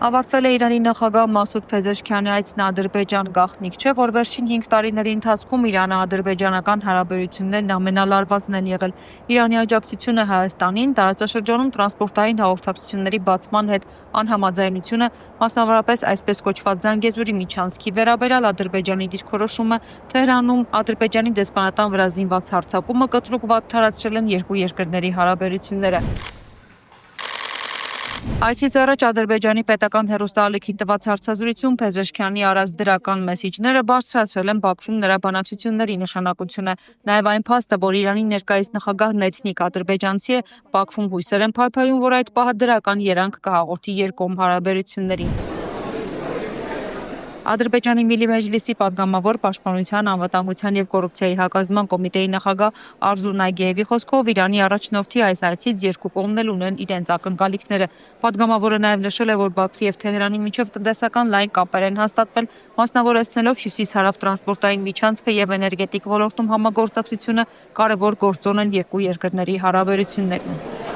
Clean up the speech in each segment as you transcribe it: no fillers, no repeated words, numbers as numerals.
Ավարտվել է Իրանի նախագահ Մասուդ Փեզեշքյանի այցն Ադրբեջան, գաղտնիք չէ, որ վերջին 5 տարիների ընթացքում Իրано-ադրբեջանական հարաբերություններն ամենալարվածն են եղել։ Իրանի աջակցությունը Հայաստանին, տարածաշրջանում տրանսպորտային հաղորդակցությունների բացման հետ անհամաձայնությունը, մասնավորապես այսպես կոչված Զանգեզուրի միջանցքի վերաբերյալ Ադրբեջանի դիրքորոշումը, Թեհրանում Ադրբեջանի դեսպանատան վրա զինված հարձակումը կտրուկ վատ թարացրել են երկու երկրների հարաբերությունները։ Այցից առաջ Ադրբեջանի պետական հեռուստաալիքին տված հարցազրույցում Փեզեշքյանի արած դրական մեսիջները բարձրացրել են Բաքվում նրա բանակցությունների նշանակությունը։ Նաև այն փաստը, որ Իրանի ներկայիս նախագահն էթնիկ ադրբեջանցի է, Բաքվում հույսեր են փայփայում, որ այդ պահը դրական երանգ կհաղորդի երկկողմ հարաբերություններին։ Ադրբեջանի Միլի Մեջլիսի պատգամավոր Պաշտպանության, անվտանգության և կոռուպցիայի հակազդման կոմիտեի նախագահ Արզու Նագիևի խոսքով Իրանի առաջնորդի այս այցից երկու կողմն էլ ունեն իրենց ակնկալիքները։ Պատգամավորը նաև նշել է, որ Բաքվի և Թեհրանի միջև տնտեսական լայն կապեր են հաստատվել, մասնավորեցնելով հյուսիս-հարավ տրանսպորտային միջանցքը և էներգետիկ ոլորտում համագործակցությունը կարևոր գործոն են երկու երկրների հարաբերություններում։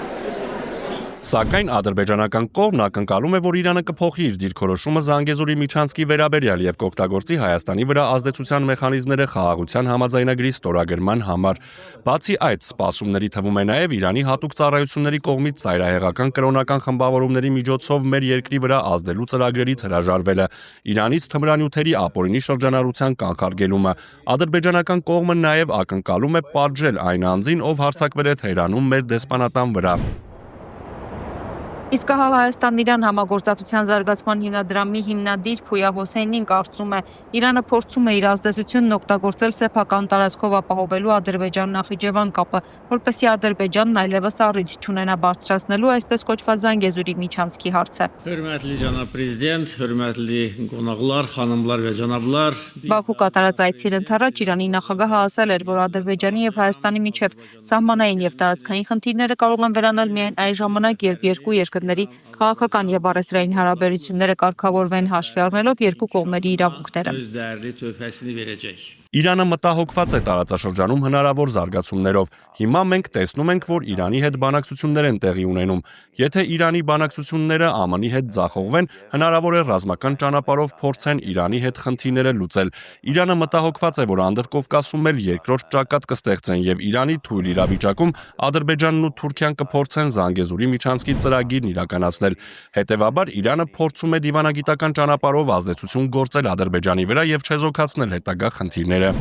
Սակայն ադրբեջանական կողմն ակնկալում է, որ Իրանը կփոխի իր դիրքորոշումը Զանգեզուրի միջանցքի վերաբերյալ և կօգտագործի Հայաստանի վրա ազդեցության մեխանիզմները խաղաղության համաձայնագրի ստորագրման համար։ Բացի այդ, սպասումների թվում է նաև Իրանի հատուկ ծառայությունների կողմից ծայրահեղական կրոնական խմբավորումների միջոցով մեր երկրի վրա ազդելու ծրագրերից հրաժարվելը, Իրանից թմրանյութերի ապօրինի շրջանառության կանխարգելումը։ Ադրբեջանական կողմը նաև ակնկալում է պատժել այն անձին, ով հարձակվել է Թեհրանում մեր դեսպանատան վրա։ Իսկ ահա Հայաստան-Իրան համագործակցության զարգացման հիմնադրամի հիմնադիր Փույա Հոսեյնին կարծում է, Իրանը փորձում է իր ազդեցությունն օգտագործել սեփական տարածքով ապահովելու Ադրբեջան-Նախիջևան կապը, որպեսզի Ադրբեջանն այլևս առիթ չունենա բարձրացնելու այսպես կոչված Զանգեզուրի միջանցքի հարցը։ Hörmətli cənab prezident, hörmətli qonaqlar, xanımlar və cənablar։ Բաքու կատարած այցին ընթരാճ Իրանի նախագահը ասել էր, որ Ադրբեջանի և Հայաստանի միջև սահմանային և տարածքային խնդիրները կարող են վերանալ միայն այն ժամանակ, երբ երկու երկրների քաղաքական և առևտրային հարաբերությունները կարգավորվեն հաշվի առնելով երկու կողմերի իրավունքները։ Իրանը մտահոգված է տարածաշրջանում հնարավոր զարգացումներով։ Հիմա մենք տեսնում ենք, որ Իրանի հետ բանակցություններ են տեղի ունենում։ Եթե Իրանի բանակցությունները ԱՄՆ-ի հետ ձախողվեն, հնարավոր է ռազմական ճանապարհով փորձեն Իրանի հետ խնդիրները լուծել։ Իրանը մտահոգված է, որ Անդրկովկասում էլ երկրորդ ճակատ կստեղծեն եւ Իրանի թույլ իրավիճակում Ադրբեջանն ու Թուրքիան կփորձեն Զանգեզուրի միջանցքի ծրագիրն իրականացնել։ Հետևաբար Իրանը փորձում է դիվանագիտական ճանապարհով ազդեցություն գործել Ադրբեջանի վրա եւ չեզոքացնել հետագա խնդիրները։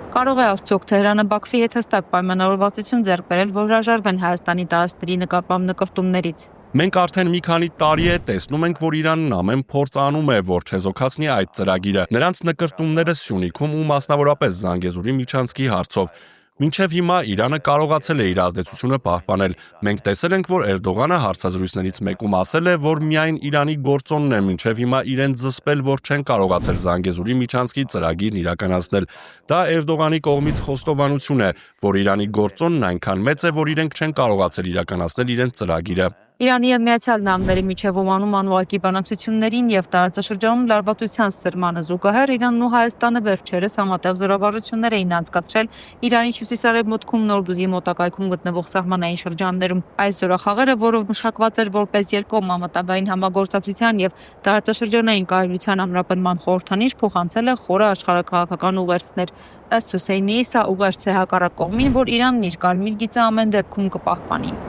Կարող է արդյոք Թեհրանը Բաքվի հետ հստակ պայմանավորվածություն ձեռք բերել, որ հրաժարվեն Հայաստանի տարածքների նկատմամբ նկրտումներից։ Մենք արդեն մի քանի տարի է տեսնում ենք, որ Իրանն ամեն փորձ անում է, որ չեզոքացնի այդ ծրագիրը։ Նրանց նկրտումները Սյունիքում ու մասնավորապես Զանգեզուրի միջանցքի հարցով։ Մինչև հիմա Իրանը կարողացել է իր ազդեցությունը պահպանել։ Մենք տեսել ենք, որ Էրդողանը հարցազրույցներից մեկում ասել է, որ միայն Իրանի գործոնն է մինչև հիմա իրենց զսպել, որ չեն կարողացել Զանգեզուրի միջանցքի ծրագիրն իրականացնել։ Դա Էրդողանի կողմից խոստովանություն է, որ Իրանի գործոնն այնքան մեծ է, որ իրենք չեն կարողացել իրականացնել իրենց ծրագիրը։ Իրանի և Միացյալ Նահանգների միջև օմանում անուղղակի բանակցություններին և տարածաշրջանում լարվածության սրմանը զուգահեռ Իրանն ու Հայաստանը վերջերս համատեղ զորավարժություններ էին անցկացրել Իրանի հյուսիսարևմուտքում Նորդուզի մոտակայքում գտնվող սահմանային շրջաններում։ Այս զորախաղերը, որով մշակված էր որպես երկկողմ համատեղային համագործակցության և տարածաշրջանային կայունության ամրապնդման խորհրդանիշ, փոխանցել է խորը աշխարհաքաղաքական ուղերձներ։ Ըստ Հոսեյնիի, սա ուղերձ է հակառակ կողմին, որ Իրանն իր կարմիր գիծը ամեն դեպքում կպահպանի։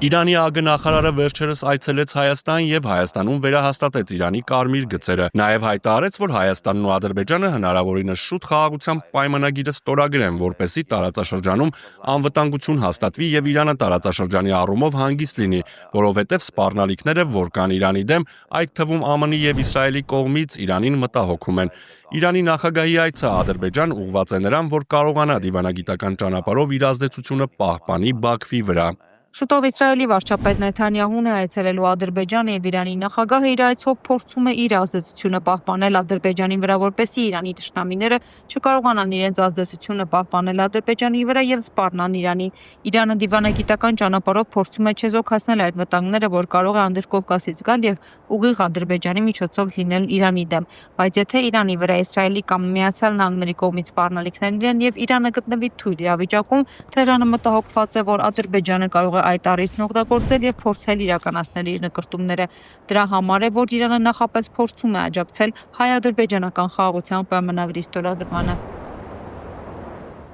Իրանի ԱԳ-նախարարը վերջերս այցելեց Հայաստան եւ Հայաստանում վերահաստատեց Իրանի կարմիր գծերը։ Նաեւ հայտարարեց, որ Հայաստանն ու Ադրբեջանը հնարավորինս շուտ խաղաղության պայմանագիրը ստորագրեն, որպեսզի տարածաշրջանում անվտանգություն հաստատվի եւ Իրանը տարածաշրջանի առումով հանգիստ լինի, որովհետեւ սպառնալիքները, որ կան Իրանի դեմ, այդ թվում ԱՄՆ-ի եւ Իսրայելի կողմից Իրանին մտահոգում են։ Իրանի նախագահի այցը Ադրբեջան ուղղված է նրան, որ կարողանա դիվանագիտական ճանապարհով իր ազդեցությունը պահպանի Բաքվի վրա։ Շուտով Իսրայելի վարչապետ Նեթանյահուն է այցելելու Ադրբեջանը եւ Իրանի նախագահը իր այցով փորձում է իր ազդեցությունը պահպանել Ադրբեջանի վրա, որպեսզի Իրանի թշնամիները չկարողանան իրենց ազդեցությունը պահպանել Ադրբեջանի վրա եւ սպառնան Իրանին։ Իրանը դիվանագիտական ճանապարհով փորձում է չեզոքացնել այդ վտանգները, որ կարող է Անդրկովկասից գալ եւ ուղիղ Ադրբեջանի միջոցով լինել Իրանի դեմ։ Բայց եթե Իրանի վրա Իսրայելի կամ Միացյալ Նահանգների կողմից սպառնալիքներ լինեն եւ Իրանը գտնվի թույլ իրավիճակում, Թեհրանը մտահոգված է, որ Ադրբեջանը կարող է այդ առիթն օգտագործել եւ փորձել իրականացնել իր նկրտումները։ Դրա համար է, որ Իրանը նախապես փորձում է աջակցել հայ-ադրբեջանական խաղաղության պայմանագրի ստորագրմանը։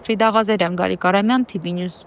Ֆրիդա Ղազարյան, Գարիկ Արամյան, TV News։